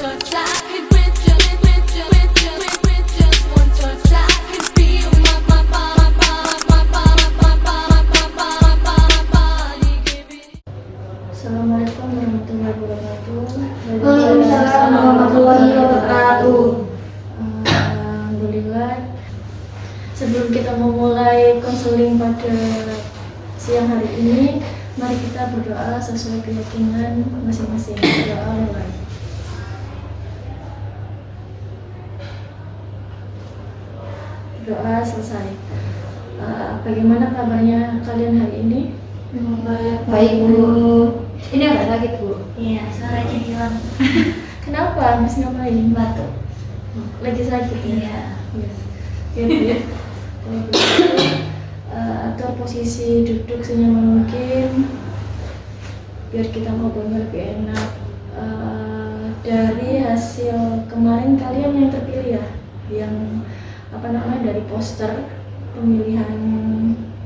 touch, I could with just one touch, I could feel my body giving. Assalamualaikum warahmatullahi wabarakatuh. Waalaikumsalam warahmatullahi wabarakatuh. Alhamdulillah. Sebelum kita memulai konseling pada siang hari ini, mari kita berdoa sesuai keyakinan masing-masing. Doa mulai. Doa selesai. Bagaimana kabarnya kalian hari ini? Baik Bu. Ini agak sakit Bu. Iya, suaranya hilang. Kenapa? Habis ngapain? Batuk. Lagi sakit ya? Iya. Yes. Ya, Bu, ya. Kalau begitu, atur posisi duduk senyaman mungkin biar kita ngobrolnya lebih enak. Dari hasil kemarin kalian yang terpilih ya, yang dari poster pemilihan.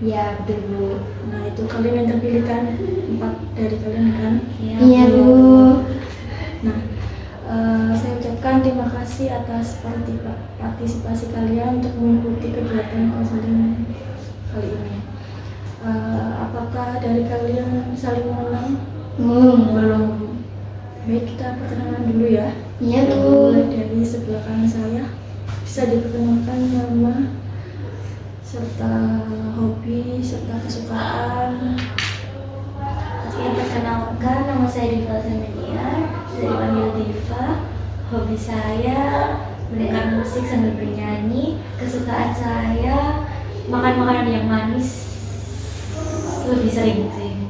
Ya betul Bu. Nah itu kalian yang terpilih kan, 4 dari kalian kan. Iya Bu. Nah, saya ucapkan terima kasih atas partisipasi kalian untuk mengikuti kegiatan konseling kali ini. Apakah dari kalian saling mengenal? Belum. Baik, kita perkenalan dulu ya. Iya Bu. Mulai dari sebelah kanan saya, bisa diperkenalkan nama serta hobi serta kesukaan. Oke, perkenalkan, nama saya Diva Zamedia, bisa dipanggil Diva. Hobi saya mendengar musik sambil bernyanyi. Kesukaan saya makan makanan yang manis lebih sering sih.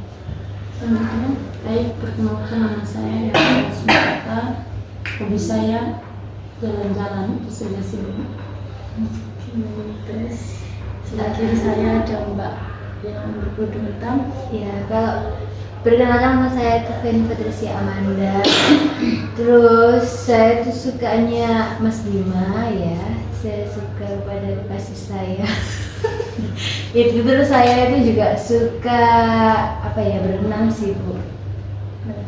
Selanjutnya, Baik, perkenalkan nama saya Yasmin Sumata. Hobi saya jalan-jalan, itu sudah sibuk. terus sebelah kiri saya ada Mbak yang berkerudung hitam. Ya, kalau perkenalkan nama saya Kevin Patricia Amanda. Terus saya tuh sukanya Mas Bima ya. Saya suka pada kasih saya. Itu terus saya itu juga suka berenang sih Bu.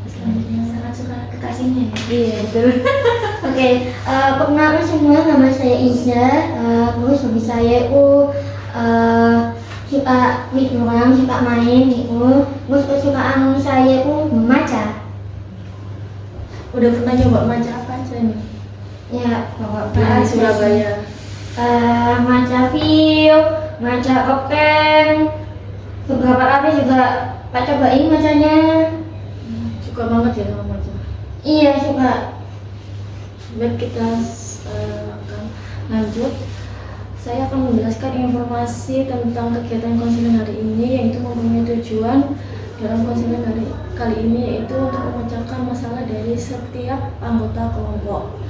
Selanjutnya sangat suka kekasihnya ya. Iya betul. Oke, perkenalkan semua, nama saya Iza. Terus hobi saya itu suka liburan, suka main gitu. Terus kesukaan saya itu membaca. Udah pernah nyoba maca apa aja nih? Ya, bawa Di Surabaya. maca view, maca open. Beberapa kali juga Pak cobain macanya. Suka banget ya sama maca. Iya suka. Baik, kita akan lanjut. Saya akan menjelaskan informasi tentang kegiatan konseling hari ini, yaitu mempunyai tujuan dalam konseling kali ini yaitu untuk memecahkan masalah dari setiap anggota kelompok.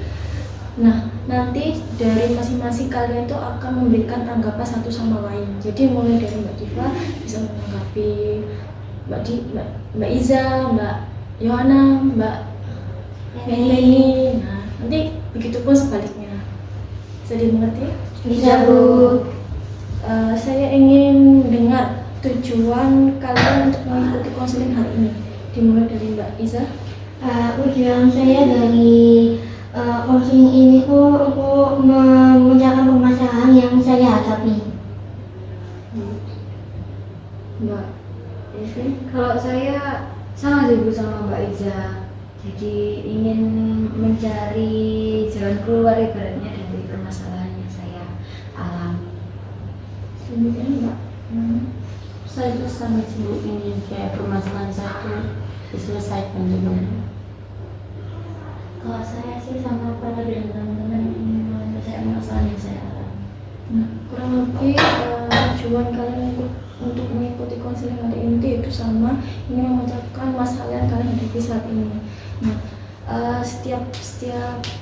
Nah, nanti dari masing-masing kalian itu akan memberikan tanggapan satu sama lain. Jadi mulai dari Mbak Diva bisa menanggapi Mbak Iza, Mbak Yohana, Mbak Meni. Nah, nanti begitupun sebaliknya. Bisa dimengerti? Bisa Bu. Saya ingin dengar tujuan kalian untuk mengikuti konseling hari ini. Dimulai dari Mbak Iza. Tujuan saya dari konseling ini tuh untuk memecahkan permasalahan yang saya hadapi. Mbak Ivi. Kalau saya sama sih Bu sama Mbak Iza. Jadi ingin mencari jalan keluar ibaratnya dari permasalahan yang saya alami. Selanjutnya Mbak. Saya tuh sangat sibuk ingin kayak permasalahan saya tuh diselesaikan juga. Kalau saya sih sama pada dengan teman-teman ingin menyelesaikan masalah yang saya alami. Nah, kurang lebih tujuan kalian untuk mengikuti konseling hari ini itu sama, ingin memecahkan masalah yang kalian hadapi saat ini. Nah, setiap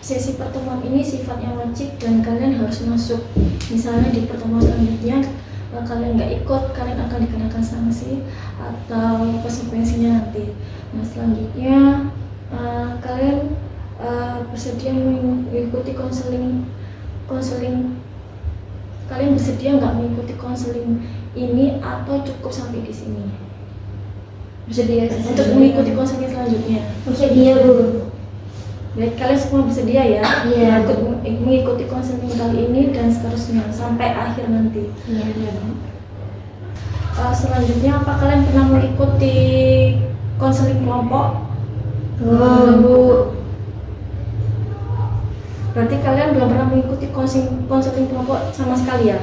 sesi pertemuan ini sifatnya wajib dan kalian harus masuk. Misalnya di pertemuan selanjutnya kalian nggak ikut, kalian akan dikenakan sanksi atau konsekuensinya nanti. Nah, selanjutnya kalian bersedia mengikuti konseling. Kalian bersedia nggak mengikuti konseling ini atau cukup sampai di sini? Bersedia Untuk mengikuti konseling selanjutnya. Bersedia Bu. Baik, kalian semua bersedia ya Iya. mengikuti konseling kali ini dan seterusnya sampai akhir nanti. Iya. Selanjutnya, apa kalian pernah mengikuti konseling kelompok? Bu. Berarti kalian belum pernah mengikuti konseling kelompok sama sekali ya?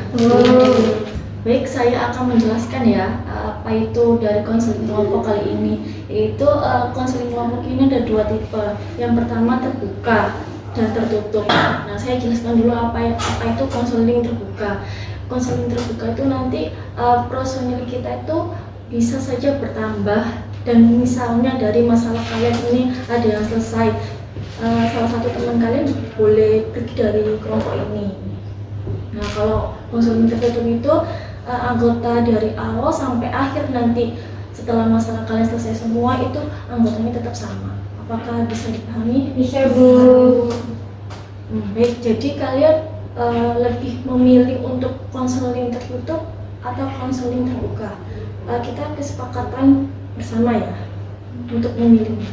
Baik, saya akan menjelaskan ya apa itu dari konseling kelompok kali ini. Yaitu konseling kelompok ini ada 2 tipe. Yang pertama terbuka dan tertutup. Nah, saya jelaskan dulu apa itu konseling terbuka. Konseling terbuka itu nanti personil kita itu bisa saja bertambah, dan misalnya dari masalah kalian ini ada yang selesai, salah satu teman kalian boleh pergi dari kelompok ini. Nah, kalau konseling tertutup itu anggota dari awal sampai akhir nanti, setelah masalah kalian selesai semua itu anggotanya tetap sama. Apakah bisa dipahami? Bisa, Bu. Baik, jadi kalian lebih memilih untuk konseling tertutup atau konseling terbuka? Kita kesepakatan bersama ya untuk memilihnya.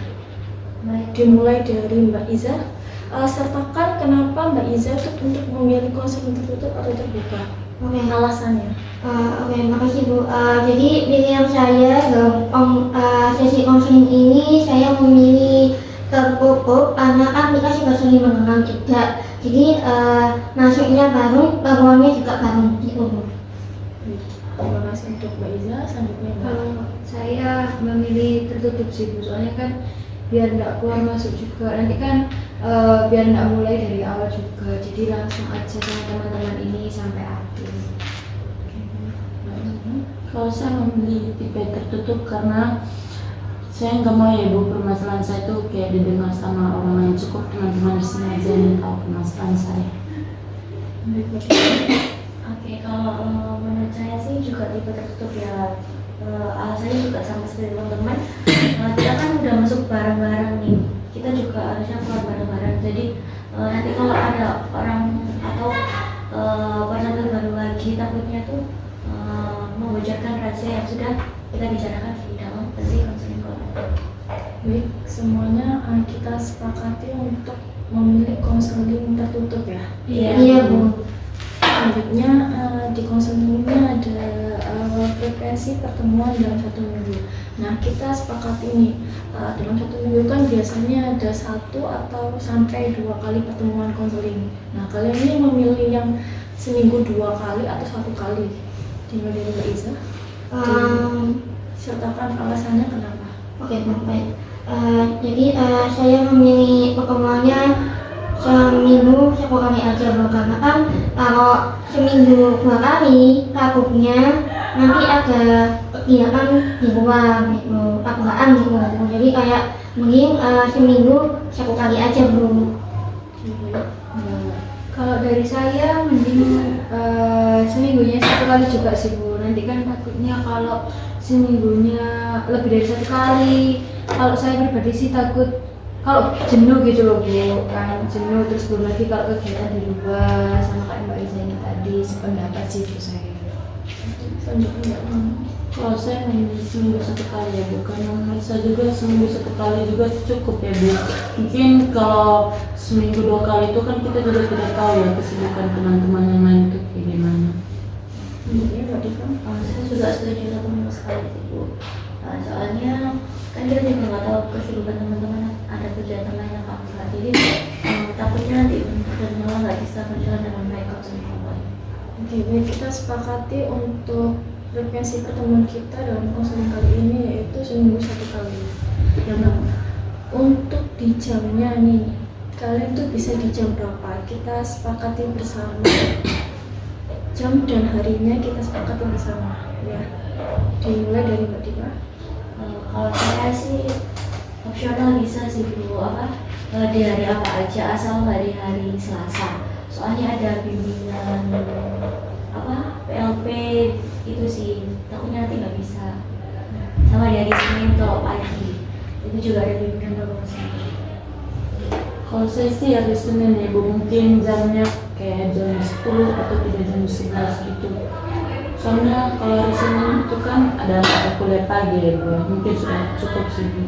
Dimulai dari Mbak Iza. Sertakan kenapa Mbak Iza untuk memilih konseling tertutup atau terbuka? Oke. Alasannya. Oke, makasih Bu. Jadi pilihan saya dalam sesi konseling ini, saya memilih tertutup karena kan kita sudah sering mengenal juga. Jadi masuknya bareng, keluarnya juga bareng gitu Bu. Terima kasih untuk Mbak Iza. Selanjutnya Mbak. Kalau saya memilih tertutup sih Bu, soalnya kan biar nggak keluar masuk juga, nanti kan biar nggak mulai dari awal juga, jadi langsung aja sama teman-teman ini sampai akhir. Kalau saya memilih tipe tertutup karena saya nggak mau ya Bu, permasalahan saya tuh kayak didengar sama orang lain. Cukup teman-teman di sini aja yang tahu permasalahan saya. Oke, kalau menurut saya sih juga tipe tertutup ya. Alasannya juga sama seperti teman-teman. Kita kan udah masuk bareng-bareng nih. Kita juga harusnya keluar bareng-bareng. Jadi nanti kalau ada orang atau personel baru lagi, takutnya tuh membocorkan rahasia yang sudah kita bicarakan di dalam sesi konseling kelompok. Baik, semuanya kita sepakati untuk memilih konseling tertutup ya. Iya Bu. Selanjutnya di konseling ini ada frekuensi pertemuan dalam 1 minggu. Nah, kita sepakati nih dalam 1 minggu kan biasanya ada 1 atau sampai 2 kali pertemuan konseling. Nah, kalian ini memilih yang seminggu 2 kali atau 1 kali? Dimulai dari Mbak Iza. Sertakan alasannya kenapa? Oke, baik. Jadi saya memilih pertemuannya seminggu 1 kali aja Bu, karena kan kalau seminggu 2 kali takutnya nanti ada kegiatan di luar gitu, apaan gitu. Jadi kayak mending seminggu 1 kali aja Bu. Kalau dari saya mending seminggunya 1 kali juga sih Bu. Nanti kan takutnya kalau seminggunya lebih dari 1 kali, kalau saya pribadi sih takut kalau jenuh gitu loh Bu, kan jenuh terus belum lagi kalau kegiatan di luar sama kayak Mbak Iza ini tadi, sependapat sih Bu saya. Selanjutnya Mbak Mama. Kalau saya memilih seminggu 1 kali ya Bu, karena menurut saya juga seminggu 1 kali juga cukup ya Bu. Mungkin kalau seminggu 2 kali itu kan kita juga tidak tahu ya kesibukan teman-teman yang lain itu kayak gimana. Selanjutnya Mbak Diva. Saya juga setuju 1 minggu sekali sih Bu. Soalnya kan kita juga nggak tahu kesibukan teman-teman, ada kegiatan lain apa enggak. Jadi takutnya nanti dan malah nggak bisa berjalan dengan baik kalau semua. Oke, baik, kita sepakati untuk frekuensi pertemuan kita dalam konseling kali ini yaitu seminggu 1 kali. Nah, untuk di jamnya nih, kalian tuh bisa di jam berapa? Kita sepakati bersama. Jam dan harinya kita sepakati bersama, ya. Dimulai dari Mbak Diva. Kalau saya sih opsional bisa sih Bu, di hari apa aja asal nggak di hari Selasa. Soalnya ada bimbingan PLP itu sih, takutnya nanti nggak bisa. Sama di hari Senin kalau pagi itu juga ada bimbingan promosi. Kalau saya sih hari Senin ya Bu, mungkin jamnya kayak jam 10 atau tidak jam 11 gitu. Soalnya kalau hari Senin itu kan ada mata kuliah pagi ya Bu, mungkin sudah cukup sih Bu.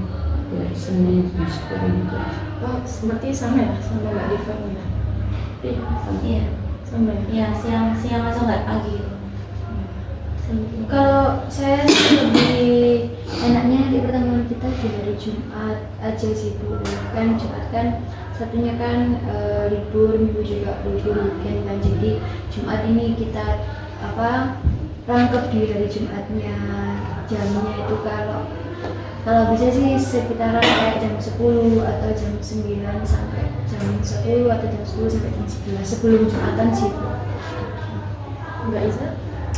di hari Senin jam 10 gitu. Oh, seperti sama ya sama Mbak Diva ya? Iya. Sama ya? Iya, siang atau nggak pagi gitu. Kalau saya sih lebih enaknya hari pertemuan kita di hari Jumat aja sih Bu. Kan Jumat kan satunya kan libur, Minggu juga libur weekend kan. Jadi Jumat ini kita rangkep di hari Jumatnya. Jamnya itu kalau bisa sih sekitaran kayak jam 10 atau jam 9 sampai jam 10 atau jam 10 sampai jam 11 sebelum Jumatan sih Bu. Mbak Iza?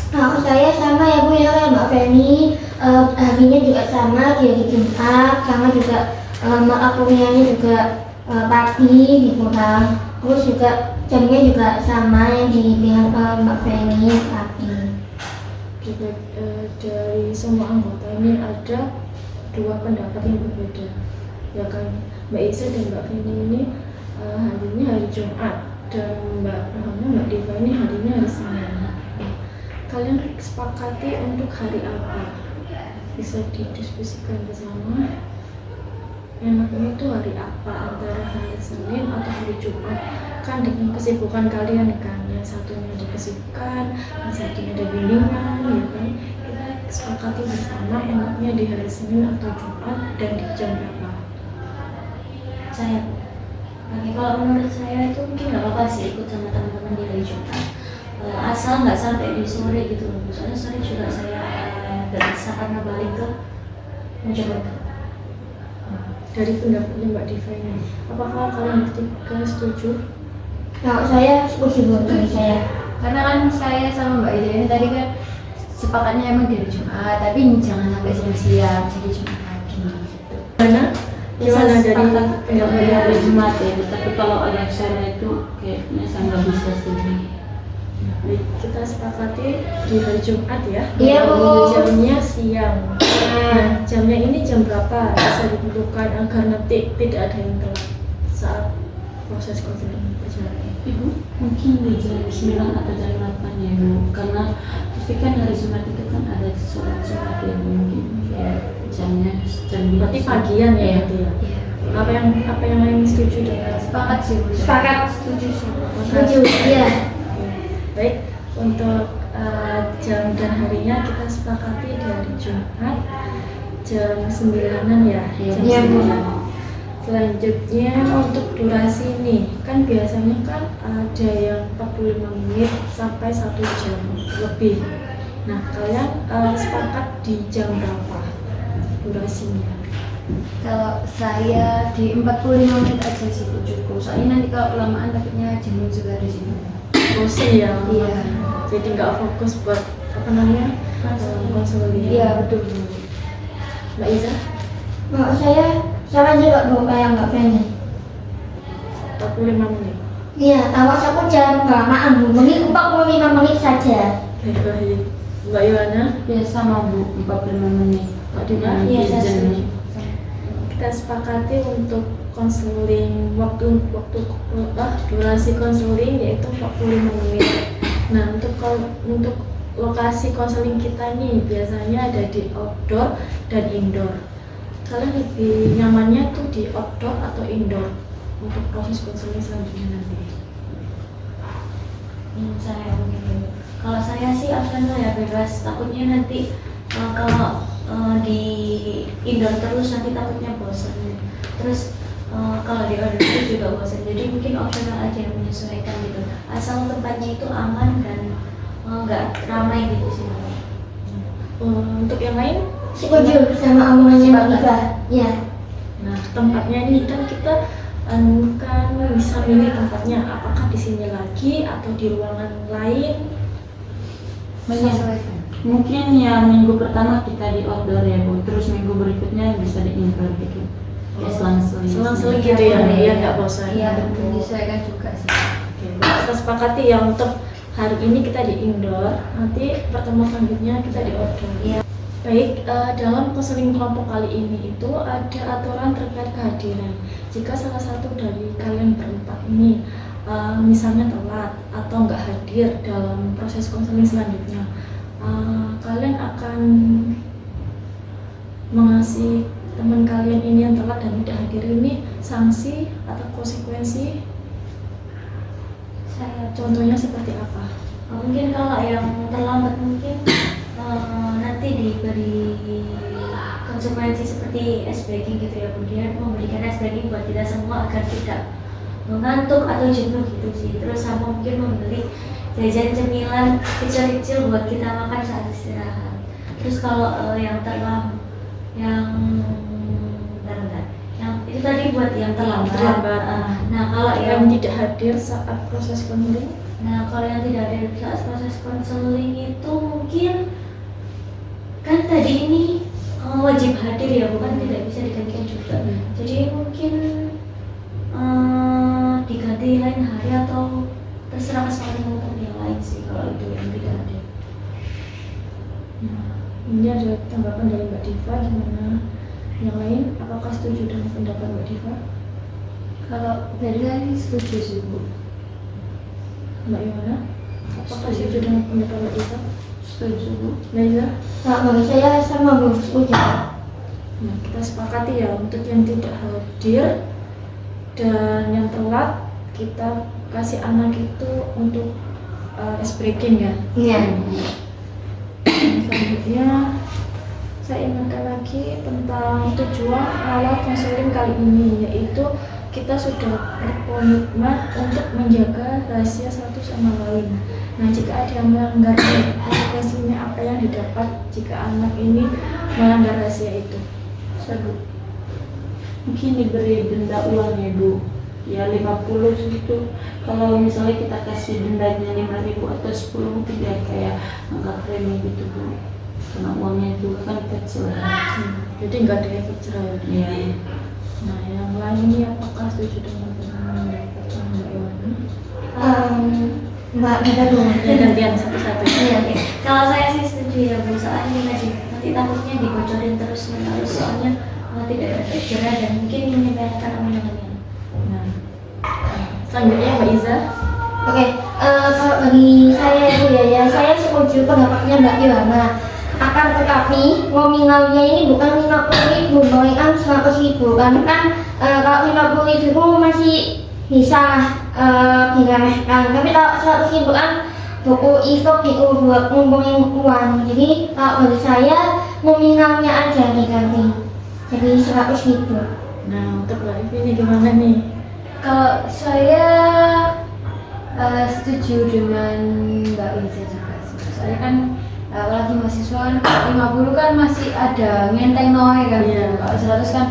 Nah, saya sama ya Bu ya kayak Mbak Feni, harinya juga sama di hari Jumat, sama juga akunya juga pagi gitu kan. Terus juga jamnya juga sama yang dibilang Mbak Feni pagi. Juga dari semua anggota ini ada dua pendapat yang berbeda, ya kan? Mbak Iza dan Mbak Feni ini harinya hari Jumat dan Mbak Diva ini harinya hari Senin. Kalian sepakati untuk hari apa? Bisa didiskusikan bersama. Enaknya itu hari apa, antara hari Senin atau hari Jumat? Kan dengan kesibukan kalian kan, yang satunya ada kesibukan, yang satunya ada bimbingan, ya kan? Kita sepakati bersama enaknya di hari Senin atau Jumat dan di jam berapa? Saya, oke, kalau menurut saya itu mungkin nggak apa-apa sih ikut sama teman-teman di hari Jumat. Asal nggak sampai di sore gitu loh. Soalnya sore juga saya nggak bisa karena balik ke Mojokerto. Dari pendapatnya Mbak Diva ini, apakah kalian bertiga setuju? Kalau saya setuju Bu dari saya. Karena kan saya sama Mbak Ida ini tadi kan sepakatnya emang dari Jumat, tapi jangan sampai siang-siang, jadi Jumat pagi gitu. Gimana dari Dari hari Jumat ya, tapi kalau ada sore itu kayaknya saya nggak bisa setuju. kita sepakati di hari Jumat ya? Iya, Bu. Jamnya siang. Nah, jamnya ini jam berapa bisa ditentukan agar nanti tidak ada yang telat saat proses konseling berjalan. Ibu mungkin di jam 9 atau jam 8 ya Bu, karena pasti kan hari Jumat itu kan ada sholat Jumat ya Bu, mungkin ya jamnya jam 2. Berarti pagian ya? Iya. Berarti ya? Iya. Apa yang lain setuju dengan Sepakat sih Bu. Sepakat. Setuju sih. Setuju. Iya. Baik, untuk jam dan harinya kita sepakati dari Jumat jam 9-an ya. Jam Iya, Bu. 9. Selanjutnya untuk durasi nih, kan biasanya kan ada yang 45 menit sampai 1 jam lebih. Nah, kalian sepakat di jam berapa durasinya? Kalau saya di 45 menit aja sih Bu, cukup. Soalnya nanti kalau kelamaan takutnya jenuh juga di sini. Bosen ya? Iya. Jadi nggak fokus buat apa namanya konseling. Iya betul Bu. Mbak Iza? Kalau saya sama juga Bu kayak Mbak Feni. 45 menit. Iya, awas aku jangan kelamaan Bu, mending 45 menit saja. Baik. Mbak Yohana? Ya sama Bu, 45 menit. Mbak Diva? Iya, saya setuju. Kita sepakati untuk konseling durasi konseling yaitu 45 menit. Nah, untuk lokasi konseling kita nih biasanya ada di outdoor dan indoor. Kalian lebih nyamannya tuh di outdoor atau indoor untuk proses konseling selanjutnya nanti? Saya mungkin. Kalau saya sih opsional ya, bebas. Takutnya nanti kalau di indoor terus nanti takutnya bosan. Terus kalau di outdoor itu juga bosan. Jadi mungkin opsional aja yang menyesuaikan gitu. Asal tempatnya itu aman dan nggak ramai gitu sih. Untuk yang lain? Setuju sama omongannya Mbak Diva. Iya. Nah, tempatnya ini kan kita kan bisa milih tempatnya apakah di sini lagi atau di ruangan lain. Menyesuaikan. Mungkin ya minggu pertama kita di outdoor ya Bu, terus minggu berikutnya bisa di indoor gitu. Ya selang-seling. Selang-seling gitu ya, biar nggak bosan. Iya betul, menyesuaikan juga sih. Oke, kita sepakati ya untuk hari ini kita di indoor, nanti pertemuan selanjutnya kita di outdoor. Iya. Baik, dalam konseling kelompok kali ini itu ada aturan terkait kehadiran. Jika salah satu dari kalian berempat ini misalnya telat atau nggak hadir dalam proses konseling selanjutnya, kalian akan mengasih teman kalian ini yang telat dan tidak hadir ini sanksi atau konsekuensi contohnya seperti apa? Mungkin kalau yang terlambat mungkin nanti diberi konsekuensi seperti ice breaking gitu ya, kemudian memberikan ice breaking buat kita semua agar tidak mengantuk atau jenuh gitu sih. Terus sama mungkin membeli jajan cemilan kecil-kecil buat kita makan saat istirahat. Terus kalau yang itu tadi buat yang terlambat. Nah kalau Yang yang tidak hadir saat proses konseling? Nah, kalau yang tidak ada saat proses konseling itu mungkin kan tadi ini wajib hadir ya, bukan tidak bisa digantikan juga. Jadi mungkin diganti lain hari atau terserah kesepakatan untuk yang lain sih kalau itu yang tidak hadir. Nah, ini ada tanggapan dari Mbak Diva, gimana yang lain? Apakah setuju dengan pendapat Mbak Diva? Kalau dari tadi setuju sih Bu. Mbak Yohana, apakah setuju dengan pendapat Mbak Diva? Setuju Bu. Naiza? Kalau bagi saya sama Bu, setuju. Nah, kita sepakati ya untuk yang tidak hadir dan yang telat kita kasih anak itu untuk ice breaking ya. Iya. Selanjutnya saya ingatkan lagi tentang tujuan awal konseling kali ini, yaitu kita sudah berkomitmen untuk menjaga rahasia satu sama lain. Nah, jika ada yang melanggar, konsekuensinya apa yang didapat jika anak ini melanggar rahasia itu? Satu. Mungkin diberi denda uang ya Bu. Ya 50 gitu. Kalau misalnya kita kasih dendanya 5.000 atau 10 mungkin dia kayak angkat premi gitu Bu. Karena uangnya juga kan kecil. Jadi nggak ada efek jerah. Iya. Nah, yang lain ini apakah setuju dengan pendapat Mbak Yohana? Mbak kita dulu. Ya, gantian satu-satu. Iya. Oke. Kalau saya sih setuju ya Bu, soalnya ini tadi nanti takutnya dibocorin terus menerus, soalnya tidak ada efek jerah dan mungkin menyepelekan aman-amannya. Nah, selanjutnya Mbak Iza. Oke, kalau bagi saya itu ya saya setuju pendapatnya Mbak Yohana. Akan tetapi nominalnya ini bukan 50.000, melainkan 100.000. Karena kan kalau 50.000 masih bisa diremehkan. Tapi kalau 100.000 kan buku e-book itu buat ngumpulin uang. Jadi kalau bagi saya nominalnya aja diganti. Jadi 100.000. Nah, untuk Mbak Ivi ini gimana nih? Kalau saya setuju dengan Mbak Iza juga sih. Soalnya kan apalagi mahasiswa kan 50 kan masih ada ngenteng noe kan. Iya. Kalau 100 kan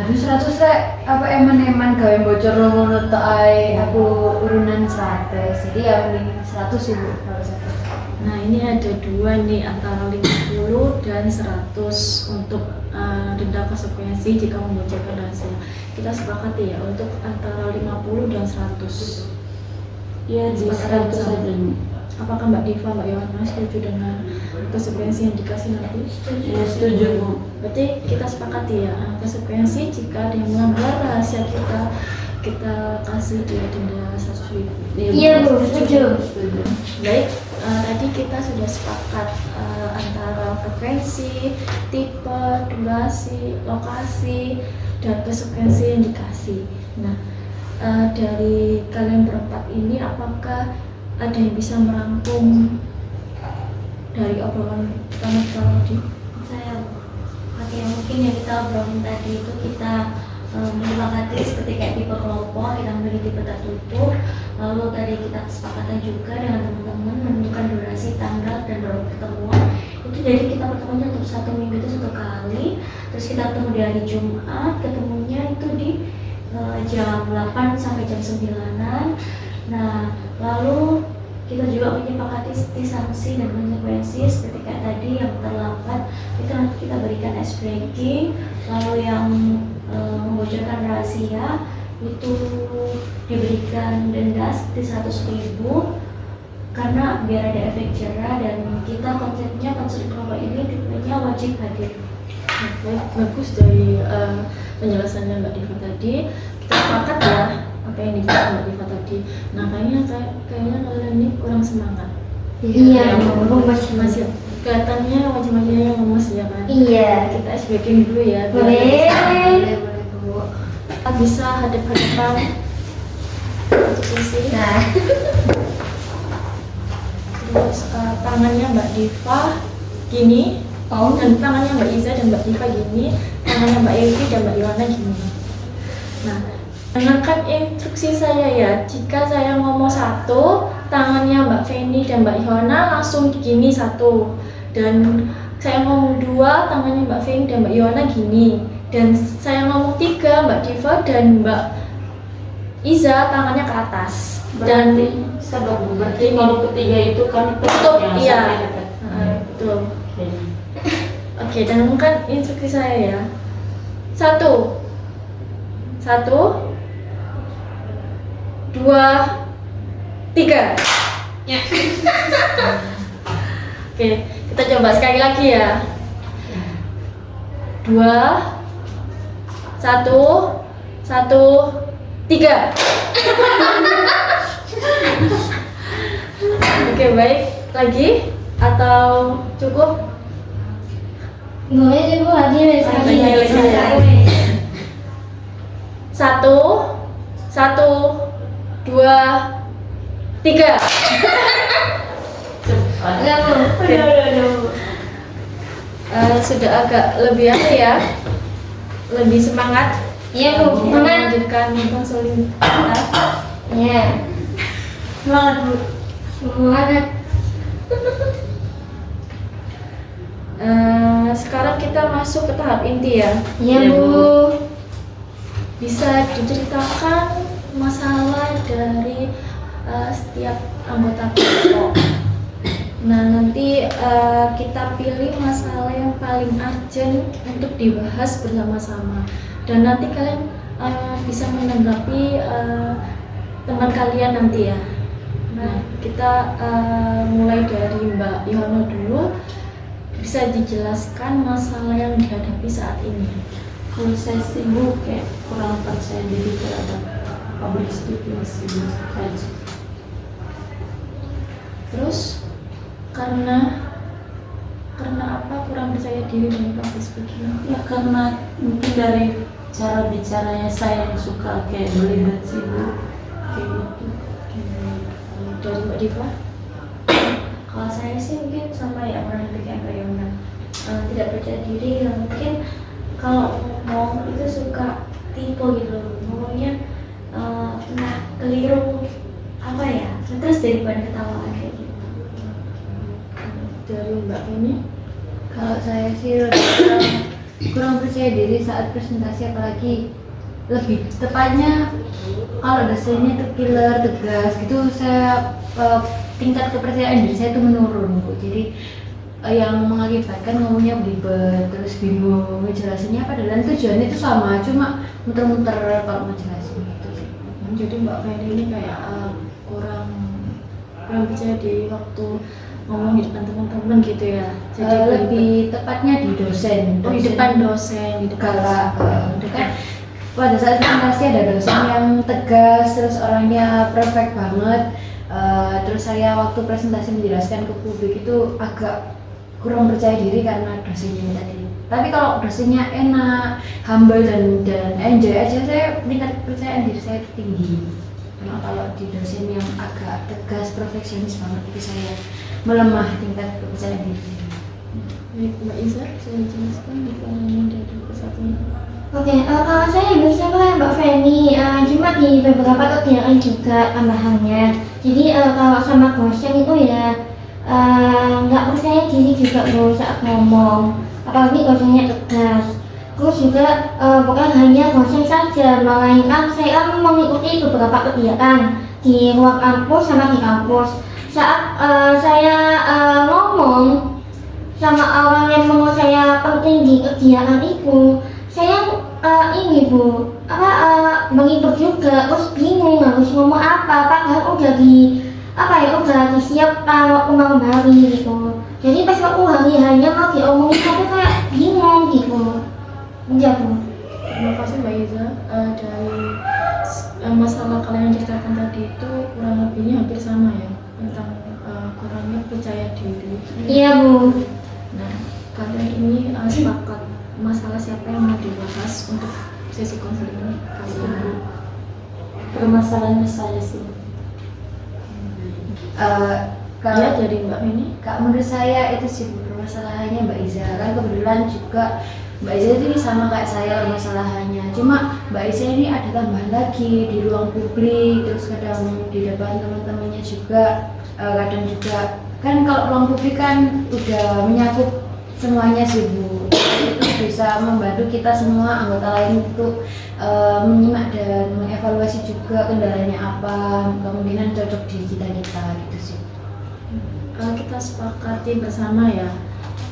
aduh 100 rek apa eman-eman gawe bocor ngono tok ae aku urunan 100. Jadi ya mending 100 sih Bu kalau 100. Nah, ini ada dua nih antara 50 dan 100 untuk denda konsekuensi jika membocorkan rahasia. Kita sepakati ya untuk antara 50 dan 100. Ya di 100 saja. Apakah Mbak Diva, Mbak Yohana setuju dengan konsekuensi yang dikasih nanti? Ya setuju Bu. Berarti kita sepakati ya, konsekuensi jika ada yang melanggar rahasia kita kasih dia denda 100.000. Iya Bu, setuju. Setuju. Baik, tadi kita sudah sepakat antara frekuensi, tipe, durasi, lokasi, dan konsekuensi yang dikasih. Nah, dari kalian berempat ini apakah ada yang bisa merangkum dari obrolan pertama tadi? Saya oke, mungkin yang kita obrolin tadi itu kita menyepakati seperti kayak tipe kelompok, kita memilih tipe tertutup. Lalu tadi kita kesepakatan juga dengan teman-teman menentukan durasi, tanggal, dan berapa pertemuan. Itu jadi kita pertemuannya untuk 1 minggu itu 1 kali. Terus kita ketemu di hari Jumat, ketemunya itu di jam 8 sampai jam 9-an. Nah, lalu kita juga menyepakati sanksi dan konsekuensi seperti kayak tadi yang terlambat itu nanti kita berikan ice breaking. Lalu yang membocorkan rahasia itu diberikan denda seperti 100.000 karena biar ada efek jerah, dan kita konsepnya konseling kelompok ini tujuannya wajib hadir. Baik, bagus dari penjelasannya Mbak Diva tadi. Kita sepakat ya apa yang dibilang Mbak Diva tadi. Nah, kayaknya kalian ini kurang semangat. Iya, Bu, masih kelihatannya wajah-wajahnya lemes ya kan? Iya. Kita SBK dulu ya. biar Boleh. Boleh Bu. kita bisa hadap-hadapan untuk isi. Nah, Terus tangannya Mbak Diva gini, dan tangannya Mbak Iza dan Mbak Diva gini, tangannya Mbak Evi dan Mbak Yohana gini. Nah, dengarkan instruksi saya ya. Jika saya ngomong satu, tangannya Mbak Feni dan Mbak Yohana langsung gini satu. Dan saya ngomong dua, tangannya Mbak Feni dan Mbak Yohana gini. Dan saya ngomong tiga, Mbak Diva dan Mbak Iza tangannya ke atas. Dan sabar Bu, berarti kalau ketiga itu kan tutup, yang iya. sampai dekat. Betul. Oke. Oke, dengarkan instruksi saya ya. Satu, dua, tiga. Oke, kita coba sekali lagi ya. Dua, satu, tiga. Oke, baik. Lagi atau cukup? boleh deh Bu, lagi Lagi. Satu, dua, tiga. Cepat. Enggak Bu. Sudah agak lebih apa ya? Lebih semangat. Iya Bu, semangat. Melanjutkan konseling kita. Iya. Semangat Bu. Semangat. Sekarang kita masuk ke tahap inti ya. Iya Bu. Bisa diceritakan masalah dari setiap anggota kelompok. Nah, nanti kita pilih masalah yang paling urgent untuk dibahas bersama-sama. Dan nanti kalian bisa menanggapi teman kalian nanti ya. Nah, kita mulai dari Mbak Yono dulu. Bisa dijelaskan masalah yang dihadapi saat ini. Kalau saya sibuk kayak kurang percaya diri terhadap public speaking sih aja. Terus karena apa kurang percaya diri dengan public speaking? Ya karena mungkin dari cara bicaranya saya yang suka kayak belibet sibuk kayak gitu. Dari Mbak Diva? Kalau saya sih mungkin sama ya, orang yang kayak Mbak Yona, tidak percaya diri. Mungkin kalau ngomong itu suka tipe gitu loh, ngomongnya keliru apa ya, terus daripada ketawa kayak gitu. Dari Mbak ini? Kalau saya sih lebih kurang percaya diri saat presentasi, apalagi lebih tepatnya kalau dosennya itu killer, tegas gitu, saya tingkat kepercayaan diri saya itu menurun Bu. Jadi yang mengakibatkan ngomongnya belibet, terus bingung ngejelasinnya, padahal tujuannya itu sama, cuma muter-muter kalau mau jelasin gitu. Jadi Mbak Feni ini kayak kurang percaya diri waktu ngomong di depan teman-teman gitu ya. Jadi Lebih tepatnya di dosen. di depan dosen, di depan Kan pada saat presentasi ada dosen yang tegas, terus orangnya perfect banget. Terus saya waktu presentasi menjelaskan ke publik itu agak kurang percaya diri karena dosennya tadi. Tapi kalau dosennya enak, humble dan enjoy aja, saya tingkat kepercayaan diri saya itu tinggi. Nah, kalau di dosen yang agak tegas, perfeksionis banget itu saya melemah tingkat kepercayaan diri. Baik, Mbak Iza, saya jelaskan di pengalaman dari kesatuan. Oke, kalau saya bisa kayak Mbak Feni, cuma di beberapa kegiatan juga tambahannya. Jadi kalau sama dosen itu ya nggak percaya diri juga loh saat ngomong, apalagi dosennya tegas. Terus juga bukan hanya dosen saja, melainkan saya mengikuti beberapa kegiatan di luar kampus sama di kampus. Saat saya ngomong sama orang yang menurut saya penting di kegiatan itu, saya ini Bu, belibet juga, terus bingung harus ngomong apa, padahal udah udah disiapkan waktu malam hari gitu. Jadi pas waktu hari hanya mau diomongin aku kayak bingung gitu. Iya Bu. Terima kasih Mbak Iza. Dari masalah kalian yang ceritakan tadi itu kurang lebihnya hampir sama ya, tentang kurangnya percaya diri. Iya Bu. Nah, kalian ini sepakat masalah siapa yang mau dibahas untuk sesi konseling kali ini? Permasalahannya saya sih. Kalau Ya, dari Mbak Mini. Kak, menurut saya itu sih permasalahannya Mbak Iza. Kan kebetulan juga Mbak Iza ini sama kayak saya permasalahannya. Cuma Mbak Iza ini ada tambahan lagi di ruang publik, terus kadang di depan teman-temannya juga, kadang juga kan kalau ruang publik kan udah menyakup semuanya sih Bu. Itu bisa membantu kita semua anggota lain untuk menyimak dan mengevaluasi juga kendalanya apa, kemungkinan cocok di kita gitu sih. Kita sepakati bersama ya,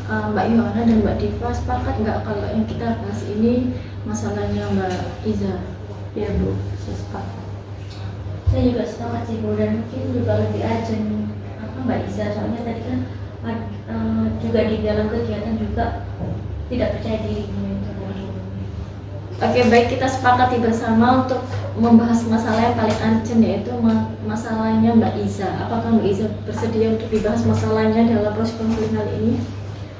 Mbak Yohana dan Mbak Diva, sepakat nggak kalau yang kita bahas ini masalahnya Mbak Iza? Ya Bu, saya sepakat. Saya juga sepakat sih Bu, dan mungkin juga lebih urgent Mbak Iza, soalnya tadi kan juga di dalam kegiatan juga tidak percaya diri gitu. Oke, baik, kita sepakati bersama untuk membahas masalah yang paling urgent, yaitu masalahnya Mbak Iza. Apakah Mbak Iza bersedia untuk dibahas masalahnya dalam proses konseling kali ini?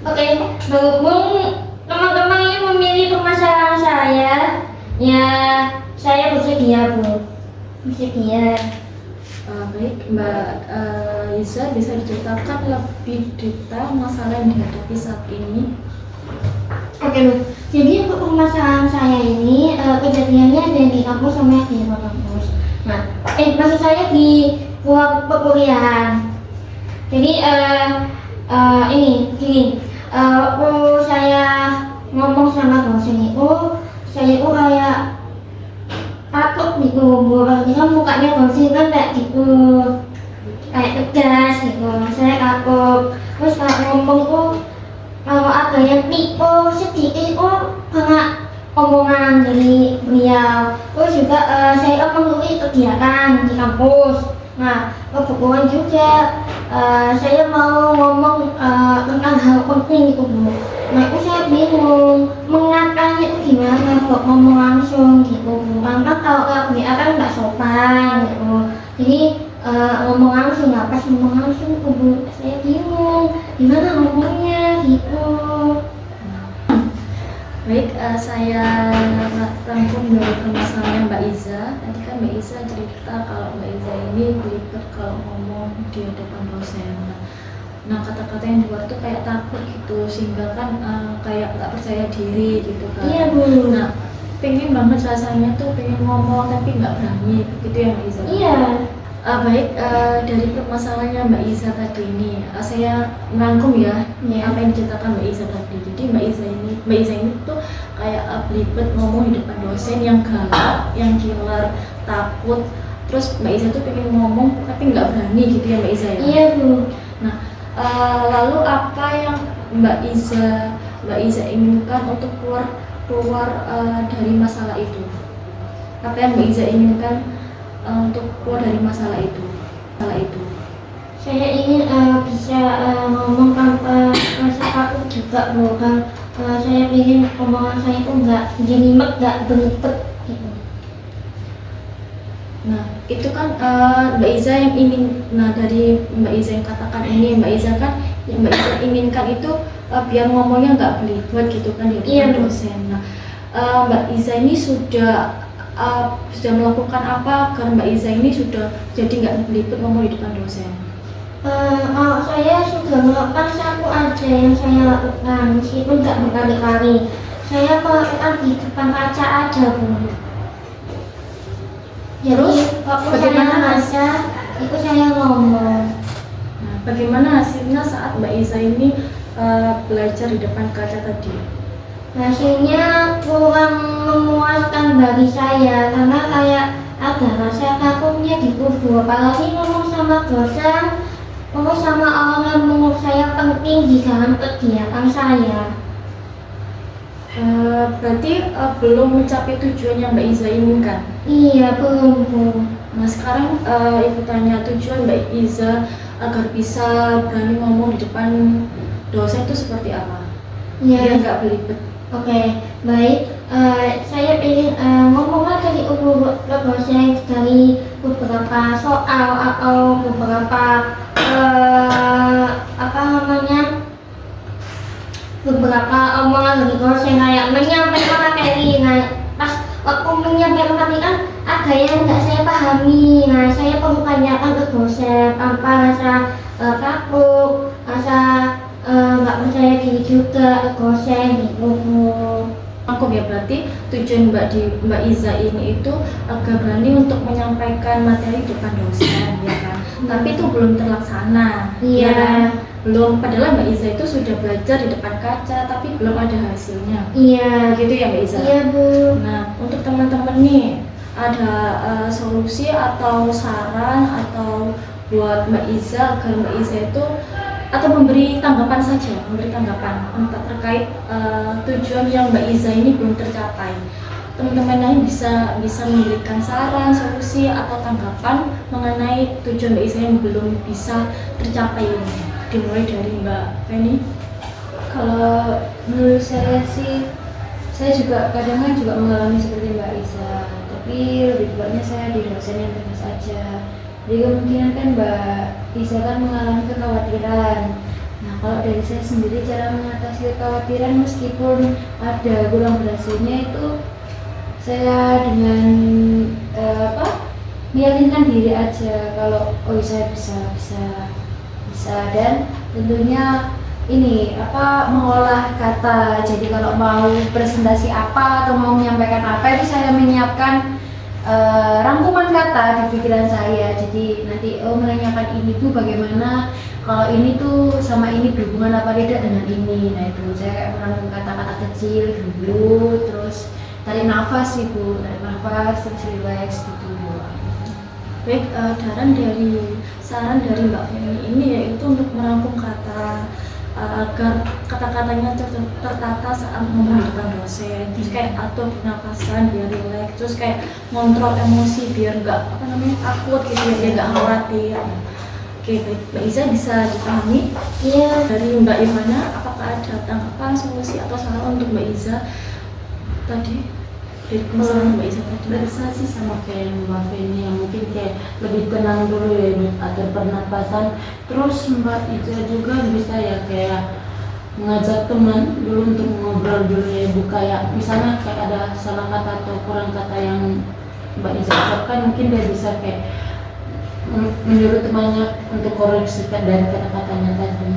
Oke, berhubung teman-teman ini memilih permasalahan saya, ya saya bersedia Bu. Bersedia. Baik, Mbak Iza, bisa diceritakan lebih detail masalah yang dihadapi saat ini? Oke Bu, jadi untuk permasalahan saya ini kejadiannya ada di kampus sama di luar kampus. Nah, maksud saya di ruang perkuliahan. Jadi ini gini, waktu saya ngomong sama dosen itu, saya itu kayak takut gitu, karena mukanya dosen kan kayak gitu, kayak tegas gitu. Saya takut, terus kalau ngomong tuh kalau ada yang tipe sedikit kena omongan dari beliau. Terus juga saya mengikuti kegiatan di kampus. Nah, kebetulan juga saya mau ngomong tentang hal penting itu Bu. Nah, itu saya bingung mengatakannya itu gimana kok ngomong langsung gitu Bu. Karena kalau WA kan nggak sopan gitu. Jadi ngomong langsung, nggak pas ngomong langsung tuh Bu. Saya bingung gimana ngomongnya gitu. Baik, saya rangkum dulu permasalahan Mbak Iza. Tadi kan Mbak Iza cerita kalau Mbak Iza ini belibet kalau ngomong di depan dosen. Nah, kata-kata yang keluar tuh kayak takut gitu, sehingga kan kayak nggak percaya diri gitu kan. Iya Bu. Nah, pengen banget rasanya tuh pengen ngomong tapi nggak berani, begitu ya Mbak Iza? Iya. Baik, dari permasalahannya Mbak Iza tadi ini, saya merangkum ya Iya. apa yang diceritakan Mbak Iza tadi. Jadi Mbak Iza ini tuh kayak belibet ngomong di depan dosen, yang galak, yang killer, takut. Terus Mbak Iza tuh pengen ngomong tapi nggak berani gitu ya Mbak Iza ya? Iya Bu. Nah, lalu apa yang Mbak Iza inginkan untuk keluar dari masalah itu? Apa yang Mbak Iza inginkan untuk keluar dari masalah itu? Saya ingin bisa ngomong tanpa rasa takut juga Bu. Kan saya ingin omongan saya itu nggak jelimet, nggak belibet gitu. Nah, itu kan Mbak Iza yang ingin. Nah, dari Mbak Iza yang katakan ini, Mbak Iza kan yang Mbak Iza inginkan itu biar ngomongnya nggak belibet gitu kan di Iya, depan Bu. dosen. Nah, Mbak Iza ini sudah melakukan apa agar Mbak Iza ini sudah jadi nggak belibet ngomong di depan dosen? Kalau saya sudah melakukan satu aja yang saya lakukan, meskipun nggak berkali-kali. Saya melakukan di depan kaca aja Bu. Jadi Terus, waktu bagaimana saya baca, itu saya ngomong. Nah, bagaimana hasilnya saat Mbak Iza ini belajar di depan kaca tadi? Hasilnya kurang memuaskan bagi saya karena kayak ada rasa takutnya di tubuh, apalagi ngomong sama dosen, ngomong sama orang yang menurut saya penting di dalam kegiatan saya. Berarti belum mencapai tujuan yang Mbak Iza inginkan. Iya belum Bu. Nah, sekarang Ibu tanya tujuan Mbak Iza agar bisa berani ngomong di depan dosen itu seperti apa? Biar Iya. nggak belibet. Oke, baik. Saya ingin ngomong lagi di dosen dari beberapa soal atau beberapa apa namanya, beberapa omongan dari dosen kayak menyampaikan materi. Nah, pas waktu menyampaikan materi kan ada yang nggak saya pahami. Nah, saya perlu tanyakan ke dosen tanpa rasa takut, rasa nggak percaya diri juga ke dosen gitu. Aku ya berarti tujuan Mbak Iza ini itu agak berani untuk menyampaikan materi di depan dosen, ya kan? Tapi itu belum terlaksana, Iya. ya kan? Belum. Padahal Mbak Iza itu sudah belajar di depan kaca, tapi belum ada hasilnya. Iya, Gitu ya Mbak Iza? iya Bu. Nah, untuk teman-teman nih, ada solusi atau saran atau buat Mbak Iza agar Mbak Iza itu atau memberi tanggapan saja, memberi tanggapan entah terkait tujuan yang Mbak Iza ini belum tercapai. Teman-teman lain bisa memberikan saran, solusi atau tanggapan mengenai tujuan Mbak Iza yang belum bisa tercapai ini. Dimulai dari Mbak Feni. Kalau menurut saya sih, saya juga kadang juga mengalami seperti Mbak Isa, tapi lebih tepatnya saya di dosen yang teknis aja. Jadi kemungkinan kan Mbak Isa kan mengalami kekhawatiran. Nah, kalau dari saya sendiri cara mengatasi kekhawatiran meskipun ada kurang berhasilnya itu saya dengan meyakinkan diri aja kalau saya bisa dan tentunya ini mengolah kata. Jadi kalau mau presentasi apa atau mau menyampaikan apa itu saya menyiapkan rangkuman kata di pikiran saya. Jadi nanti menanyakan ini tuh bagaimana, kalau ini tuh sama ini berhubungan apa tidak dengan ini. Nah itu saya kayak merangkum kata-kata kecil dulu, terus tarik nafas terus relax gitu. Baik, saran dari Mbak Feni ini yaitu untuk merangkum kata agar kata-katanya tertata saat ngomong di depan dosen, terus kayak atur pernapasan biar rileks, terus kayak ngontrol emosi biar nggak takut gitu ya, biar nggak khawatir. Oke, baik, Mbak Iza bisa dipahami? Iya. Dari Mbak Ivana, apakah ada tanggapan, solusi atau saran untuk Mbak Iza tadi? Dari penjelasan Mbak Iza tadi. Bisa sih sama kayak Mbak Feni yang mungkin kayak lebih tenang dulu ya, atur pernapasan. Terus Mbak Iza juga bisa ya kayak mengajak teman dulu untuk ngobrol dulu ya, kayak misalnya kayak ada salah kata atau kurang kata yang Mbak Iza ucapkan, mungkin dia bisa kayak menyuruh temannya untuk koreksi dari kata-katanya tadi.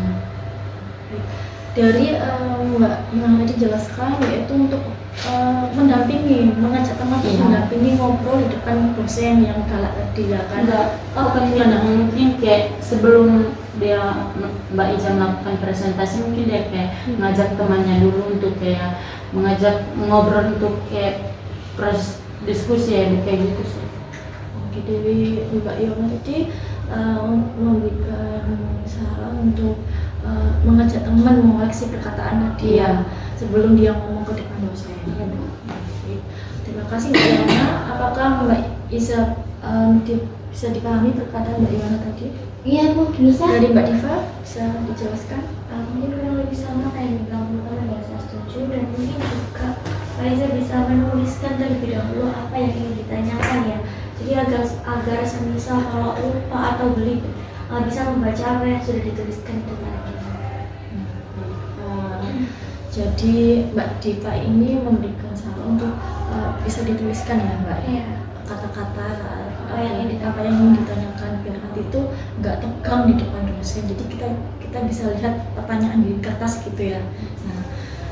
Dari Mbak yang tadi jelaskan yaitu untuk mendampingi, mengajak teman untuk mendampingi ngobrol di depan dosen yang galak tadi ya kan? Mungkin kayak sebelum Mbak Iza melakukan presentasi, mungkin dia kayak ngajak temannya dulu untuk kayak mengajak ngobrol untuk kayak diskusi ya, kayak gitu sih. Oke, dari Mbak Yoma tadi memberikan saran untuk mengajak teman mengoreksi perkataan dia sebelum dia ngomong ke depan dosen. Terima kasih Mbak Yoma. Apakah Mbak Iza bisa dipahami perkataan Mbak Yoma tadi? Iya Bu, bisa. Dari Mbak Diva bisa dijelaskan? Mungkin kurang lebih sama kayak yang dibilang teman-teman ya, saya setuju. Dan mungkin juga Mbak Iza bisa menuliskan terlebih dahulu apa yang ingin ditanyakan ya. Jadi agar semisal kalau lupa atau beli bisa membaca apa yang sudah dituliskan itu tadi. Jadi Mbak Diva ini memberikan saran untuk bisa dituliskan ya Mbak, Iya. kata-kata apa yang ingin ditanyakan biar nanti itu nggak tegang di depan dosen. Jadi kita bisa lihat pertanyaan di kertas gitu ya. Nah,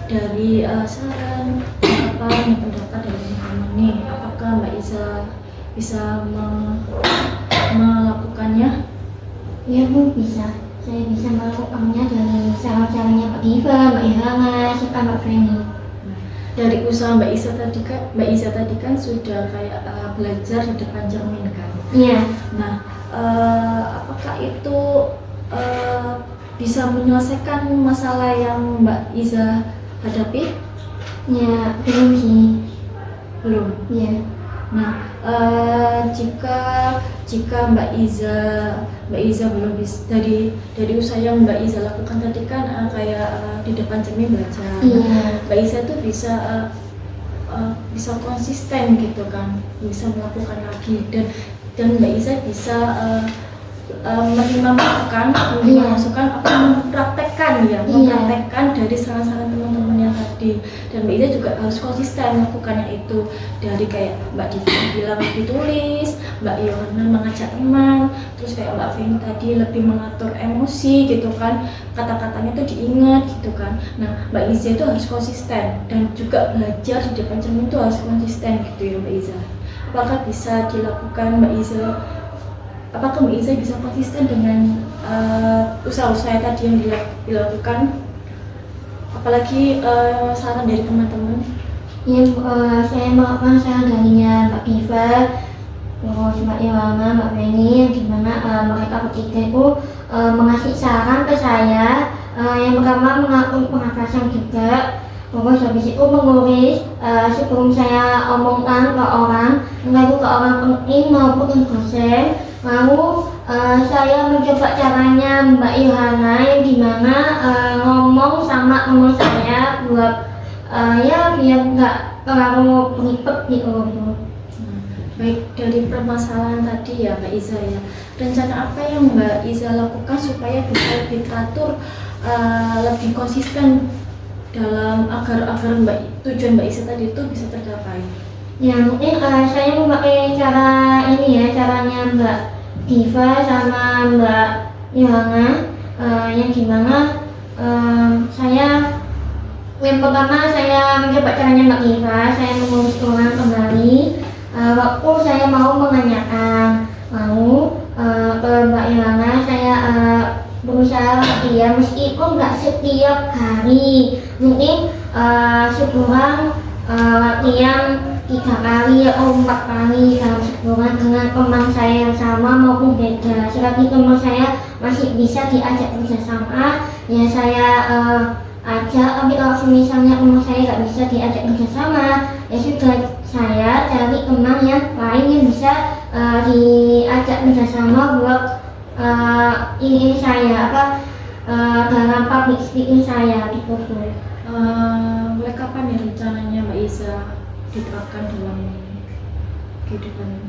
dari saran apa nih pendapat dari teman-teman nih, apakah Mbak Iza bisa melakukannya? Iya Bu, bisa. Saya bisa melakukannya dari saran-sarannya Pak Diva, Mbak Ihana, serta Mbak Feni. Dari usaha Mbak Iza tadi kan sudah kayak belajar di depan cermin kan? Iya. Nah, apakah itu bisa menyelesaikan masalah yang Mbak Iza hadapi? Ya, belum sih. Belum. Iya. Nah, jika Mbak Iza belum bisa dari usaha yang Mbak Iza lakukan tadi kan kayak di depan cermin belajar. Iya. Mbak Iza tuh bisa konsisten gitu kan, bisa melakukan lagi dan dan Mbak Iza bisa menerima masukan, Iya. apa mempraktekkan ya, Iya. mempraktekkan dari saran-saran teman-temannya tadi. Dan Mbak Iza juga harus konsisten melakukannya itu, dari kayak Mbak Diva bilang ditulis, Mbak Yohana mengajak teman, terus kayak Mbak Feni tadi lebih mengatur emosi gitu kan, kata-katanya tuh diingat gitu kan. Nah, Mbak Iza itu harus konsisten dan juga belajar di depan cermin itu harus konsisten gitu ya Mbak Iza. Apakah bisa dilakukan Mbak Iza? Apakah Mbak Iza bisa konsisten dengan usaha-usaha tadi yang dilakukan? Apalagi saran dari teman-teman. Yang saya melakukan saran darinya Mbak Diva, terus Mbak Yohana, Mbak Feni, yang dimana mereka bertiga itu mengasih saran ke saya. Yang pertama mengatur pernafasan juga, terus habis itu menulis sebelum saya omongkan ke orang, entah itu ke orang penting maupun dosen. Lalu saya mencoba caranya Mbak Yohana, yang dimana ngomong sama teman saya buat ya biar nggak terlalu ribet gitu. Baik, dari permasalahan tadi ya Mbak Iza ya, rencana apa yang Mbak Iza lakukan supaya bisa lebih teratur, lebih konsisten dalam agar tujuan Mbak Iza tadi itu bisa tercapai? Ya mungkin saya memakai cara ini ya, caranya Mbak Diva sama Mbak Yohana, yang dimana saya yang pertama saya mencoba caranya Mbak Diva, saya menulis ulang kembali waktu saya mau menanyakan. Lalu ke Mbak Yohana saya berusaha ya, meskipun nggak setiap hari, mungkin sebulan latihan 3 kali atau 4 kali dalam sebulan dengan teman saya yang sama maupun beda. Selagi teman saya masih bisa diajak kerjasama, ya saya ajak. Tapi kalau misalnya teman saya nggak bisa diajak kerjasama, ya sudah saya cari teman yang lain yang bisa diajak kerjasama buat ini saya dalam public speaking saya gitu. Mulai kapan ya rencananya Mbak Iza diterapkan dalam kehidupan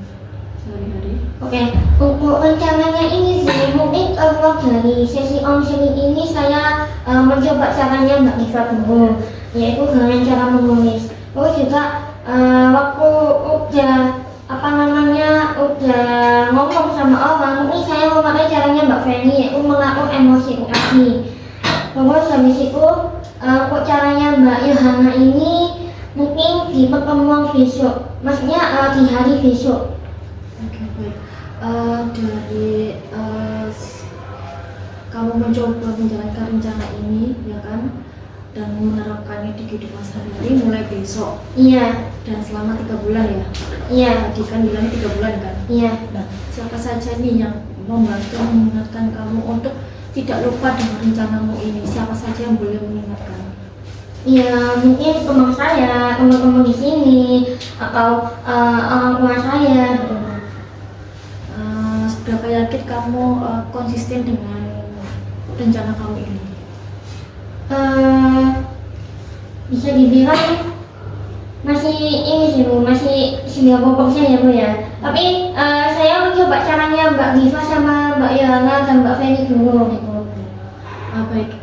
sehari-hari? Oke, untuk rencananya ini sih mungkin keluar dari sesi onseling ini saya mencoba caranya Mbak Diva dulu, yaitu dengan cara menulis. Terus juga waktu udah ngomong sama orang, mungkin saya memakai caranya Mbak Feni, yaitu mengatur emosi tadi. Terus habis itu kok caranya Mbak Yohana ini mungkin di pertemuan besok, maksudnya di hari besok. Oke, baik. Dari kamu mencoba menjalankan rencana ini ya kan, dan menerapkannya di kehidupan sehari-hari mulai besok Iya, dan selama 3 bulan ya. iya, Tadi kan bilangnya 3 bulan kan. iya. Nah, siapa saja nih yang membantu mengingatkan kamu untuk tidak lupa dengan rencanamu ini? Siapa saja yang boleh mengingatkan? Ya mungkin teman saya, teman-teman di sini, atau orang tua saya. Seberapa yakin kamu konsisten dengan rencana kamu ini? Bisa dibilang masih ini sih Bu, masih 90% ya Bu ya. Tapi saya mencoba caranya Mbak Diva sama Mbak Yohana dan Mbak Feni dulu gitu. Baik,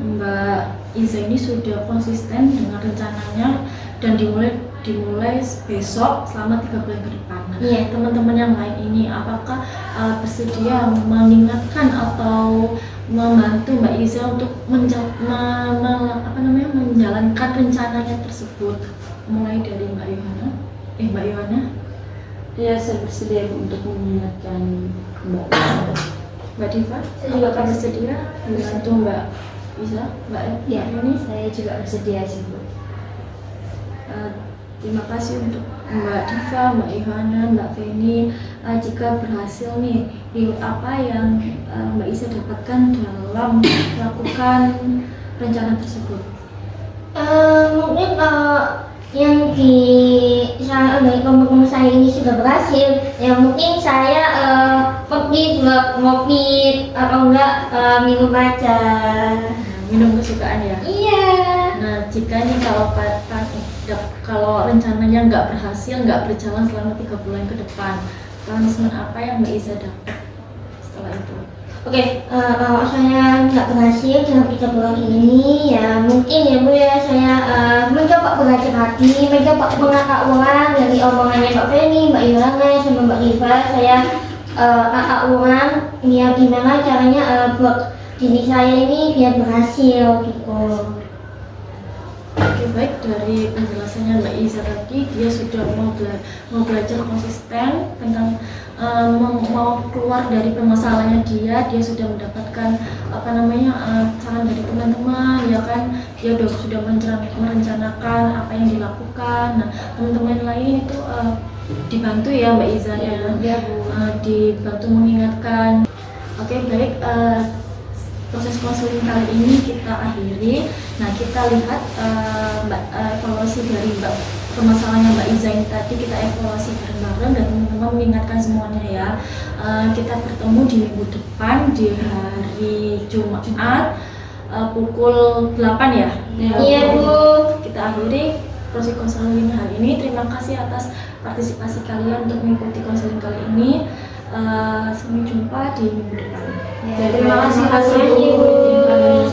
Mbak Iza ini sudah konsisten dengan rencananya dan dimulai besok selama 3 bulan ke depan. Nah, Iya. teman-teman yang lain ini apakah bersedia mengingatkan atau membantu Mbak Iza untuk menjalankan rencananya tersebut, mulai dari Mbak Yohana? Ya, saya bersedia untuk mengingatkan Mbak Iza. Mbak Diva, Saya juga apakah bersedia membantu Mbak Iza? Mbak Ya, ini? saya juga bersedia sih Bu. Terima kasih untuk Mbak Diva, Mbak Yohana, Mbak Feni. Jika berhasil nih, ilmu apa yang Mbak Iza dapatkan dalam melakukan rencana tersebut? Mungkin yang dari teman-teman saya ini sudah berhasil, ya mungkin saya pergi buat ngopi atau enggak minum aja. Minum kesukaan ya? Iya. Nah, jika nih kalau rencananya nggak berhasil, nggak berjalan selama 3 bulan ke depan, punishment apa yang Mbak Iza dapat setelah itu? Oke, kalau saya nggak berhasil dalam kita bulan ini, ya mungkin ya Bu ya, saya mencoba belajar lagi, mencoba mengakak ulang dari omongannya Mbak Feni, Mbak Yolanda, sama Mbak Riva. Saya kakak ulang, ya gimana caranya buat diri saya ini biar berhasil gitu. Oke, baik, dari penjelasannya Mbak Iza tadi, dia sudah mau belajar konsisten tentang mau keluar dari permasalahannya dia sudah mendapatkan saran dari teman-teman, ya kan, dia sudah merencanakan apa yang dilakukan. Nah, teman-teman lain itu dibantu ya Mbak Iza ya, dibantu mengingatkan. Oke, baik, proses konseling kali ini kita akhiri. Nah, kita lihat evaluasi dari permasalahannya Mbak Iza ini tadi, kita evaluasi bareng-bareng dan teman-teman mengingatkan semuanya ya. Kita bertemu di minggu depan di hari Jumat pukul 8 ya. Iya Bu. Kita akhiri proses konseling hari ini. Terima kasih atas partisipasi kalian untuk mengikuti konseling kali ini. Sampai jumpa di minggu depan. Ya, Terima kasih Bu.